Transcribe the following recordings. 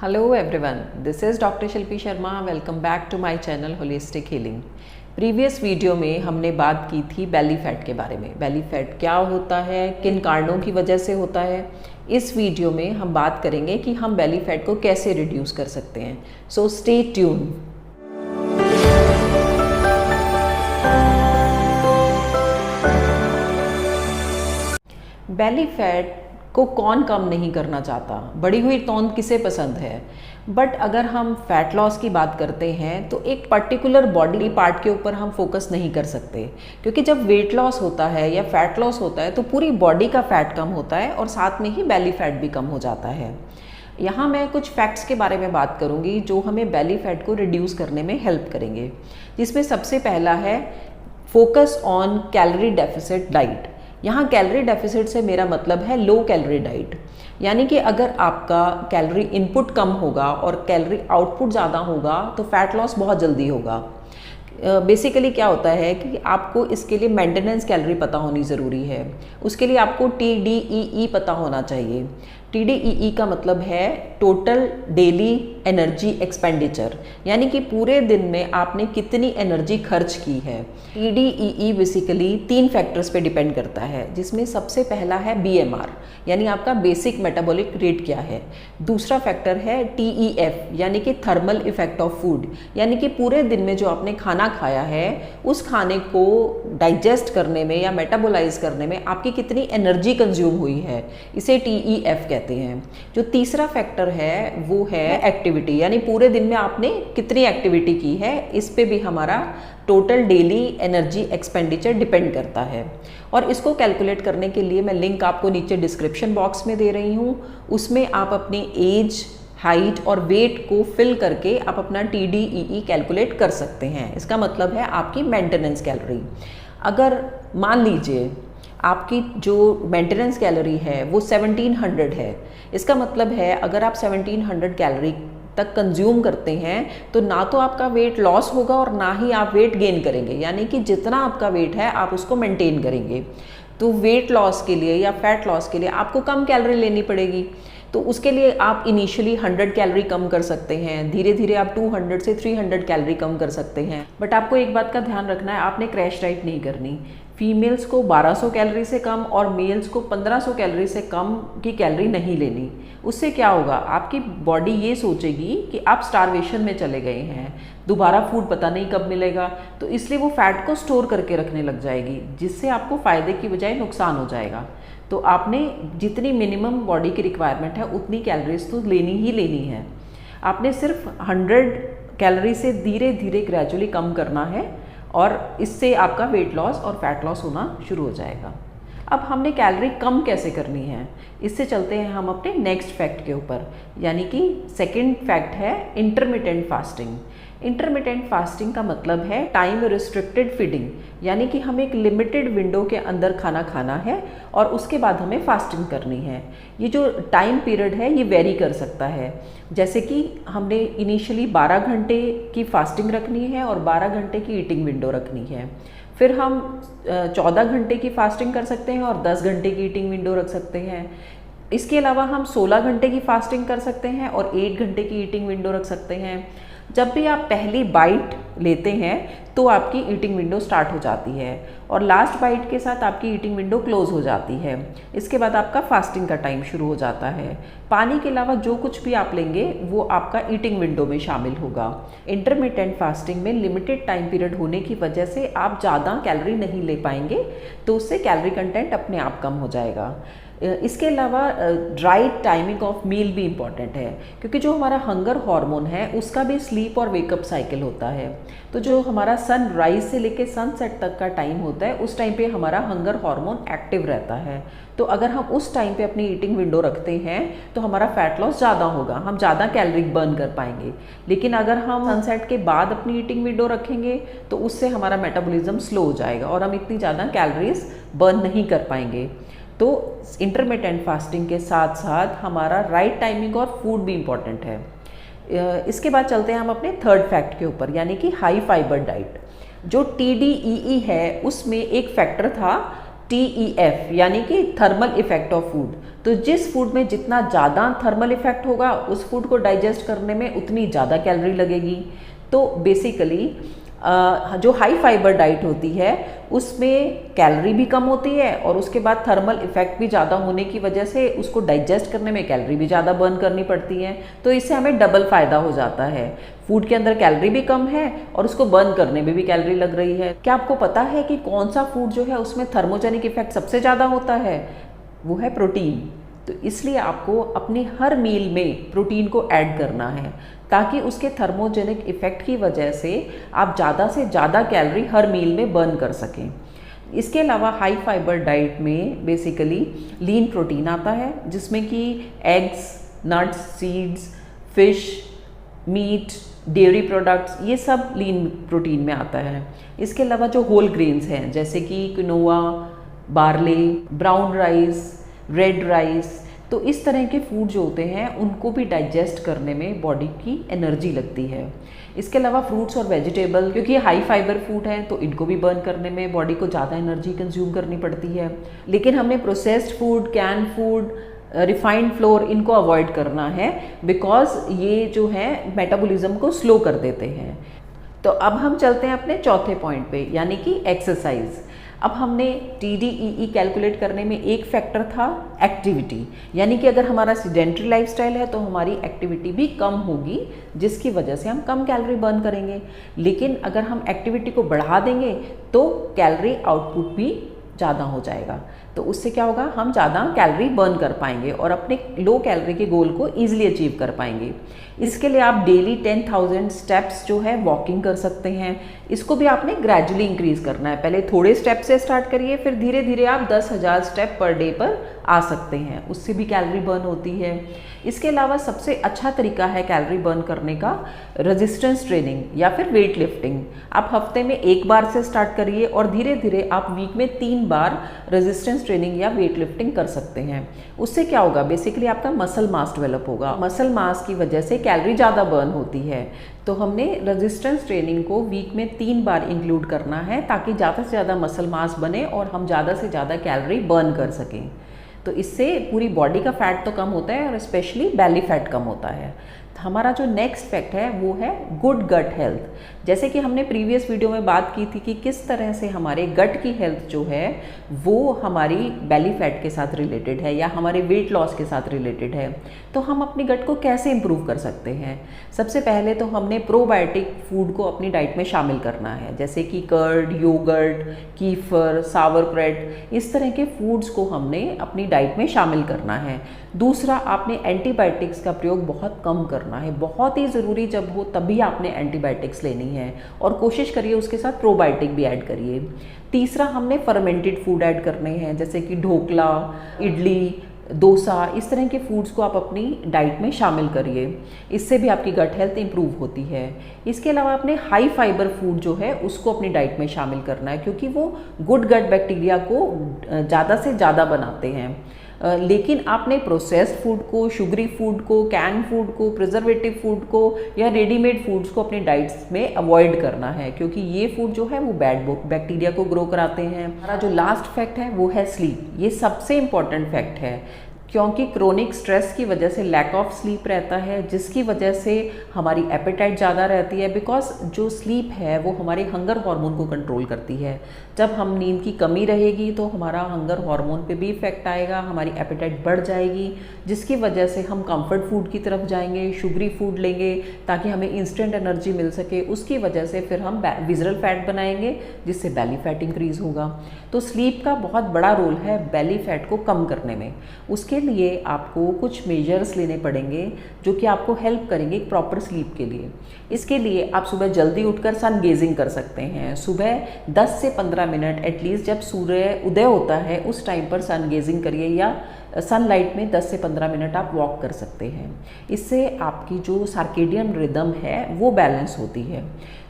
Hello everyone, this is Dr. Shilpi Sharma. Welcome back to my channel holistic healing. Previous video में हमने बात की थी बेली फैट के बारे में. बेली फैट क्या होता है, किन कारणों की वजह से होता है. इस वीडियो में हम बात करेंगे कि हम बेली फैट को कैसे रिड्यूस कर सकते हैं. So stay tune. Belly fat को कौन कम नहीं करना चाहता, बढ़ी हुई तौंद किसे पसंद है. बट अगर हम फैट लॉस की बात करते हैं तो एक पर्टिकुलर बॉडी पार्ट के ऊपर हम फोकस नहीं कर सकते, क्योंकि जब वेट लॉस होता है या फैट लॉस होता है तो पूरी बॉडी का फैट कम होता है और साथ में ही बेली फैट भी कम हो जाता है. यहाँ मैं कुछ फैक्ट्स के बारे में बात करूँगी जो हमें बेली फैट को रिड्यूस करने में हेल्प करेंगे, जिसमें सबसे पहला है focus on calorie deficit diet. यहाँ कैलोरी डेफिसिट से मेरा मतलब है लो कैलोरी डाइट, यानी कि अगर आपका कैलोरी इनपुट कम होगा और कैलोरी आउटपुट ज़्यादा होगा तो फैट लॉस बहुत जल्दी होगा. बेसिकली क्या होता है कि आपको इसके लिए मेंटेनेंस कैलोरी पता होनी ज़रूरी है. उसके लिए आपको TDEE पता होना चाहिए. TDEE का मतलब है टोटल डेली एनर्जी एक्सपेंडिचर, यानी कि पूरे दिन में आपने कितनी एनर्जी खर्च की है. TDEE बेसिकली 3 फैक्टर्स पे डिपेंड करता है, जिसमें सबसे पहला है BMR, यानी आपका बेसिक मेटाबॉलिक रेट क्या है. दूसरा फैक्टर है TEF, यानी कि थर्मल इफेक्ट ऑफ फूड, यानी कि पूरे दिन में जो आपने खाना खाया है उस खाने को डाइजेस्ट करने में या मेटाबोलाइज करने में आपकी कितनी एनर्जी कंज्यूम हुई है, इसे TEF कहते हैं. जो तीसरा फैक्टर है वो है एक्टिविटी, यानी पूरे दिन में आपने कितनी एक्टिविटी की है, इस पे भी हमारा total daily energy expenditure depend करता है. और इसको कैलकुलेट करने के लिए मैं लिंक आपको नीचे डिस्क्रिप्शन बॉक्स में दे रही हूँ. उसमें आप अपनी एज, हाइट और वेट को फिल करके आप अपना TDEE कैलकुलेट कर सकते हैं. इसका मतलब है आपकी मेंटेनेंस कैलोरी. अगर मान लीजिए आपकी जो मेंटेनेंस कैलोरी है वो 1700 है, इसका मतलब है अगर आप 1700 कैलोरी तक कंज्यूम करते हैं तो ना तो आपका वेट लॉस होगा और ना ही आप वेट गेन करेंगे, यानी कि जितना आपका वेट है आप उसको मेंटेन करेंगे. तो वेट लॉस के लिए या फैट लॉस के लिए आपको कम कैलोरी लेनी पड़ेगी. तो उसके लिए आप इनिशियली 100 कैलोरी कम कर सकते हैं, धीरे धीरे आप 200 से 300 कैलोरी कम कर सकते हैं. बट आपको एक बात का ध्यान रखना है, आपने क्रैश डाइट नहीं करनी. फीमेल्स को 1200 कैलोरी से कम और मेल्स को 1500 कैलोरी से कम की कैलोरी नहीं लेनी. उससे क्या होगा, आपकी बॉडी ये सोचेगी कि आप स्टारवेशन में चले गए हैं, दोबारा फूड पता नहीं कब मिलेगा, तो इसलिए वो फैट को स्टोर करके रखने लग जाएगी, जिससे आपको फ़ायदे की बजाय नुकसान हो जाएगा. तो आपने जितनी मिनिमम बॉडी की रिक्वायरमेंट है उतनी कैलोरीज तो लेनी ही लेनी है. आपने सिर्फ 100 कैलोरी से धीरे धीरे ग्रेजुअली कम करना है और इससे आपका वेट लॉस और फैट लॉस होना शुरू हो जाएगा. अब हमने कैलोरी कम कैसे करनी है, इससे चलते हैं हम अपने नेक्स्ट फैक्ट के ऊपर, यानी कि सेकंड फैक्ट है इंटरमिटेंट फास्टिंग. इंटरमिटेंट फास्टिंग का मतलब है टाइम रिस्ट्रिक्टेड फीडिंग, यानी कि हमें एक लिमिटेड विंडो के अंदर खाना खाना है और उसके बाद हमें फास्टिंग करनी है. ये जो टाइम पीरियड है ये वेरी कर सकता है, जैसे कि हमने इनिशियली 12 घंटे की फास्टिंग रखनी है और 12 घंटे की ईटिंग विंडो रखनी है. फिर हम 14 घंटे की फास्टिंग कर सकते हैं और 10 घंटे की ईटिंग विंडो रख सकते हैं. इसके अलावा हम 16 घंटे की फास्टिंग कर सकते हैं और 8 घंटे की ईटिंग विंडो रख सकते हैं. जब भी आप पहली बाइट लेते हैं तो आपकी ईटिंग विंडो स्टार्ट हो जाती है और लास्ट बाइट के साथ आपकी ईटिंग विंडो क्लोज हो जाती है. इसके बाद आपका फास्टिंग का टाइम शुरू हो जाता है. पानी के अलावा जो कुछ भी आप लेंगे वो आपका ईटिंग विंडो में शामिल होगा. इंटरमिटेंट फास्टिंग में लिमिटेड टाइम पीरियड होने की वजह से आप ज़्यादा कैलोरी नहीं ले पाएंगे, तो उससे कैलोरी कंटेंट अपने आप कम हो जाएगा. इसके अलावा राइट टाइमिंग ऑफ मील भी इम्पॉर्टेंट है, क्योंकि जो हमारा हंगर हार्मोन है उसका भी स्लीप और वेकअप साइकिल होता है. तो जो हमारा सनराइज से लेके सनसेट तक का टाइम होता है उस टाइम पे हमारा हंगर हार्मोन एक्टिव रहता है. तो अगर हम उस टाइम पे अपनी ईटिंग विंडो रखते हैं तो हमारा फैट लॉस ज़्यादा होगा, हम ज़्यादा कैलोरी बर्न कर पाएंगे. लेकिन अगर हम सनसेट के बाद अपनी ईटिंग विंडो रखेंगे तो उससे हमारा मेटाबॉलिज्म स्लो हो जाएगा और हम इतनी ज़्यादा कैलोरीज बर्न नहीं कर पाएंगे. तो इंटरमिटेंट फास्टिंग के साथ साथ हमारा राइट टाइमिंग और फूड भी इम्पॉर्टेंट है. इसके बाद चलते हैं हम अपने थर्ड फैक्ट के ऊपर, यानी कि हाई फाइबर डाइट. जो TDEE है उसमें एक फैक्टर था TEF, यानी कि थर्मल इफेक्ट ऑफ फूड. तो तो जिस फूड में जितना ज़्यादा थर्मल इफेक्ट होगा उस फूड को डाइजेस्ट करने में उतनी ज़्यादा कैलोरी लगेगी। तो बेसिकली जो हाई फाइबर डाइट होती है उसमें कैलोरी भी कम होती है और उसके बाद थर्मल इफेक्ट भी ज़्यादा होने की वजह से उसको डाइजेस्ट करने में कैलोरी भी ज़्यादा बर्न करनी पड़ती है। तो इससे हमें डबल फ़ायदा हो जाता है, फूड के अंदर कैलोरी भी कम है और उसको बर्न करने में भी कैलोरी लग रही है। क्या आपको पता है कि कौन सा फूड जो है उसमें थर्मोजेनिक इफेक्ट सबसे ज़्यादा होता है? वो है प्रोटीन। तो इसलिए आपको अपनी हर मील में प्रोटीन को ऐड करना है ताकि उसके थर्मोजेनिक इफेक्ट की वजह से आप ज़्यादा से ज़्यादा कैलोरी हर मील में बर्न कर सकें। इसके अलावा हाई फाइबर डाइट में बेसिकली लीन प्रोटीन आता है जिसमें कि eggs, nuts, seeds, fish, meat, dairy products, ये सब लीन प्रोटीन में आता है। इसके अलावा जो होल ग्रेन्स हैं जैसे कि quinoa, barley, brown rice, red rice, तो इस तरह के फूड जो होते हैं उनको भी डाइजेस्ट करने में बॉडी की एनर्जी लगती है। इसके अलावा फ्रूट्स और वेजिटेबल, क्योंकि ये हाई फाइबर फूड हैं तो इनको भी बर्न करने में बॉडी को ज़्यादा एनर्जी कंज्यूम करनी पड़ती है। लेकिन हमने processed food, can food, refined floor, इनको अवॉइड करना है बिकॉज ये जो है मेटाबॉलिज्म को स्लो कर देते हैं। तो अब हम चलते हैं अपने चौथे पॉइंट पे, यानी कि एक्सरसाइज। अब हमने TDEE कैलकुलेट करने में एक फैक्टर था एक्टिविटी, यानी कि अगर हमारा सीडेंट्री लाइफस्टाइल है तो हमारी एक्टिविटी भी कम होगी जिसकी वजह से हम कम कैलोरी बर्न करेंगे। लेकिन अगर हम एक्टिविटी को बढ़ा देंगे तो कैलोरी आउटपुट भी ज़्यादा हो जाएगा। तो उससे क्या होगा, हम ज़्यादा कैलोरी बर्न कर पाएंगे और अपने लो कैलोरी के गोल को ईजिली अचीव कर पाएंगे। इसके लिए आप डेली 10,000 स्टेप्स जो है वॉकिंग कर सकते हैं। इसको भी आपने ग्रेजुअली इंक्रीज करना है, पहले थोड़े स्टेप से स्टार्ट करिए, फिर धीरे धीरे आप 10,000 स्टेप पर डे पर आ सकते हैं, उससे भी कैलोरी बर्न होती है। इसके अलावा सबसे अच्छा तरीका है कैलोरी बर्न करने का रेजिस्टेंस ट्रेनिंग या फिर वेट लिफ्टिंग। आप हफ्ते में एक बार से स्टार्ट करिए और धीरे धीरे आप वीक में 3 बार रेजिस्टेंस ट्रेनिंग या वेट लिफ्टिंग कर सकते हैं। उससे क्या होगा, बेसिकली आपका मसल मास डेवलप होगा। मसल मास की वजह से कैलोरी ज़्यादा बर्न होती है। तो हमने रेजिस्टेंस ट्रेनिंग को वीक में 3 बार इंक्लूड करना है ताकि ज़्यादा से ज़्यादा मसल मास बने और हम ज़्यादा से ज़्यादा कैलोरी बर्न कर सकें। तो इससे पूरी बॉडी का फैट तो कम होता है और स्पेशली बेली फैट कम होता है। हमारा जो नेक्स्ट फैक्ट है वो है गुड गट हेल्थ। जैसे कि हमने प्रीवियस वीडियो में बात की थी कि किस तरह से हमारे गट की हेल्थ जो है वो हमारी बेली फैट के साथ रिलेटेड है या हमारे वेट लॉस के साथ रिलेटेड है। तो हम अपनी गट को कैसे इम्प्रूव कर सकते हैं? सबसे पहले तो हमने प्रोबायोटिक फूड को अपनी डाइट में शामिल करना है, जैसे कि कर्ड, योगर्ट, कीफर, सावरक्रेट, इस तरह के फूड्स को हमने अपनी डाइट में शामिल करना है। दूसरा, आपने एंटीबायोटिक्स का प्रयोग बहुत कम करना है, बहुत ही ज़रूरी जब हो तभी आपने एंटीबायोटिक्स लेनी है और कोशिश करिए उसके साथ प्रोबायोटिक भी ऐड करिए। तीसरा, हमने फर्मेंटेड फूड ऐड करने हैं, जैसे कि ढोकला, इडली, डोसा, इस तरह के फूड्स को आप अपनी डाइट में शामिल करिए। इससे भी आपकी गट हेल्थ इंप्रूव होती है। इसके अलावा आपने हाई फाइबर फूड जो है उसको अपनी डाइट में शामिल करना है क्योंकि वो गुड गट बैक्टीरिया को ज़्यादा से ज़्यादा बनाते हैं। लेकिन आपने प्रोसेस्ड फूड को, शुगरी फूड को, कैन फूड को, प्रिजर्वेटिव फूड को या रेडीमेड फूड्स को अपनी डाइट्स में अवॉइड करना है क्योंकि ये फूड जो है वो बैड बैक्टीरिया को ग्रो कराते हैं। हमारा जो लास्ट फैक्ट है वो है स्लीप। ये सबसे इम्पॉर्टेंट फैक्ट है क्योंकि क्रोनिक स्ट्रेस की वजह से लैक ऑफ स्लीप रहता है जिसकी वजह से हमारी एपेटाइट ज़्यादा रहती है। बिकॉज जो स्लीप है वो हमारे हंगर हार्मोन को कंट्रोल करती है। जब हम नींद की कमी रहेगी तो हमारा हंगर हार्मोन पे भी इफेक्ट आएगा, हमारी एपेटाइट बढ़ जाएगी जिसकी वजह से हम कंफर्ट फूड की तरफ जाएंगे, शुगरी फूड लेंगे ताकि हमें इंस्टेंट एनर्जी मिल सके। उसकी वजह से फिर हम विजरल फैट बनाएंगे जिससे बेली फैट इंक्रीज होगा। तो स्लीप का बहुत बड़ा रोल है बेली फैट को कम करने में। उसके लिए आपको कुछ मेजर्स लेने पड़ेंगे जो कि आपको हेल्प करेंगे एक प्रॉपर स्लीप के लिए। इसके लिए आप सुबह जल्दी उठकर सन गेजिंग कर सकते हैं। सुबह 10 से 15 मिनट एटलीस्ट जब सूर्य उदय होता है उस टाइम पर सन गेजिंग करिए या सनलाइट में 10 से 15 मिनट आप वॉक कर सकते हैं। इससे आपकी जो सर्केडियन रिदम है वो बैलेंस होती है।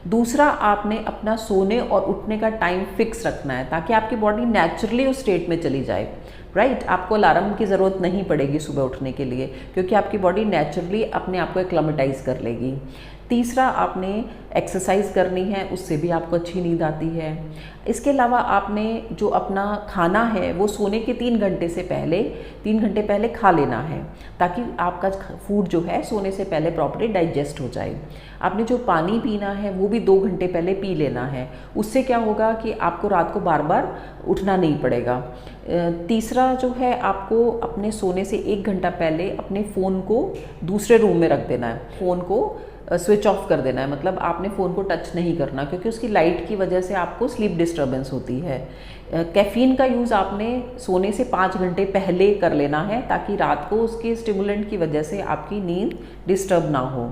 दूसरा, आपने अपना सोने और उठने का टाइम फिक्स रखना है ताकि आपकी बॉडी नेचुरली उस स्टेट में चली जाए। राइट। आपको अलार्म की ज़रूरत नहीं पड़ेगी सुबह उठने के लिए, क्योंकि आपकी बॉडी नेचुरली अपने आप को एक्लेमेटाइज कर लेगी। तीसरा, आपने एक्सरसाइज करनी है, उससे भी आपको अच्छी नींद आती है। इसके अलावा आपने जो अपना खाना है वो सोने के 3 घंटे पहले खा लेना है, ताकि आपका फूड जो है सोने से पहले प्रॉपर्ली डाइजेस्ट हो जाए। आपने जो पानी पीना है वो भी 2 घंटे पहले पी लेना है। उससे क्या होगा कि आपको रात को बार बार उठना नहीं पड़ेगा। तीसरा जो है, आपको अपने सोने से 1 घंटा पहले अपने फ़ोन को दूसरे रूम में रख देना है। फ़ोन को स्विच ऑफ कर देना है, मतलब आपने फ़ोन को टच नहीं करना, क्योंकि उसकी लाइट की वजह से आपको स्लीप डिस्टर्बेंस होती है। कैफ़ीन का यूज़ आपने सोने से 5 घंटे पहले कर लेना है, ताकि रात को उसके स्टिमुलेंट की वजह से आपकी नींद डिस्टर्ब ना हो।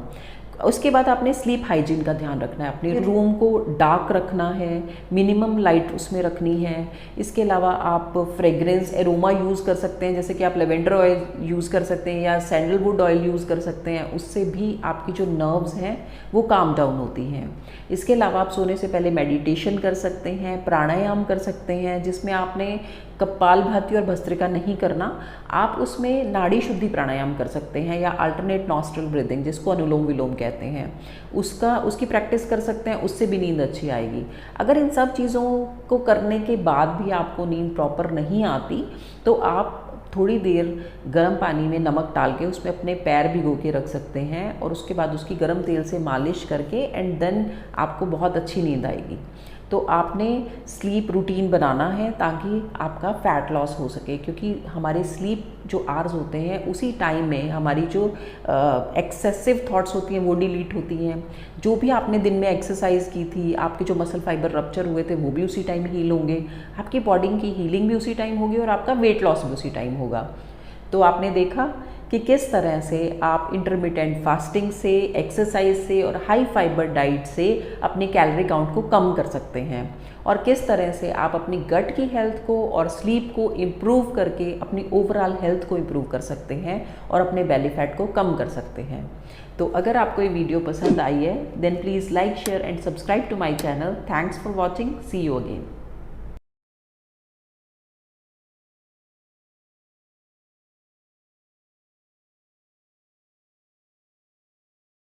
उसके बाद आपने स्लीप हाइजीन का ध्यान रखना है, अपने रूम को डार्क रखना है, मिनिमम लाइट उसमें रखनी है। इसके अलावा आप फ्रेग्रेंस एरोमा यूज़ कर सकते हैं, जैसे कि आप लेवेंडर ऑयल यूज़ कर सकते हैं या सैंडलवुड ऑयल यूज़ कर सकते हैं। उससे भी आपकी जो नर्व्स हैं वो काम डाउन होती हैं। इसके अलावा आप सोने से पहले मेडिटेशन कर सकते हैं, प्राणायाम कर सकते हैं, जिसमें आपने कपालभाति और भस्त्रिका नहीं करना, आप उसमें नाड़ी शुद्धि प्राणायाम कर सकते हैं, या अल्टरनेट नॉस्ट्रल ब्रीदिंग, जिसको अनुलोम विलोम कहते हैं, उसकी प्रैक्टिस कर सकते हैं। उससे भी नींद अच्छी आएगी। अगर इन सब चीज़ों को करने के बाद भी आपको नींद प्रॉपर नहीं आती, तो आप थोड़ी देर गर्म पानी में नमक डाल के उसमें अपने पैर भिगो के रख सकते हैं, और उसके बाद उसकी गर्म तेल से मालिश करके एंड देन आपको बहुत अच्छी नींद आएगी। तो आपने स्लीप रूटीन बनाना है ताकि आपका फ़ैट लॉस हो सके, क्योंकि हमारे स्लीप जो आवर्स होते हैं उसी टाइम में हमारी जो एक्सेसिव थॉट्स होती हैं वो डिलीट होती हैं। जो भी आपने दिन में एक्सरसाइज की थी, आपके जो मसल फाइबर रप्चर हुए थे वो भी उसी टाइम हील होंगे, आपकी बॉडी की हीलिंग भी उसी टाइम होगी, और आपका वेट लॉस भी उसी टाइम होगा। तो आपने देखा कि किस तरह से आप इंटरमिटेंट फास्टिंग से, एक्सरसाइज से और हाई फाइबर डाइट से अपने कैलोरी काउंट को कम कर सकते हैं, और किस तरह से आप अपनी गट की हेल्थ को और स्लीप को इम्प्रूव करके अपनी ओवरऑल हेल्थ को इम्प्रूव कर सकते हैं और अपने बेली फैट को कम कर सकते हैं। तो अगर आपको ये वीडियो पसंद आई है, then please like, share and subscribe to my channel. Thanks for watching. See you again.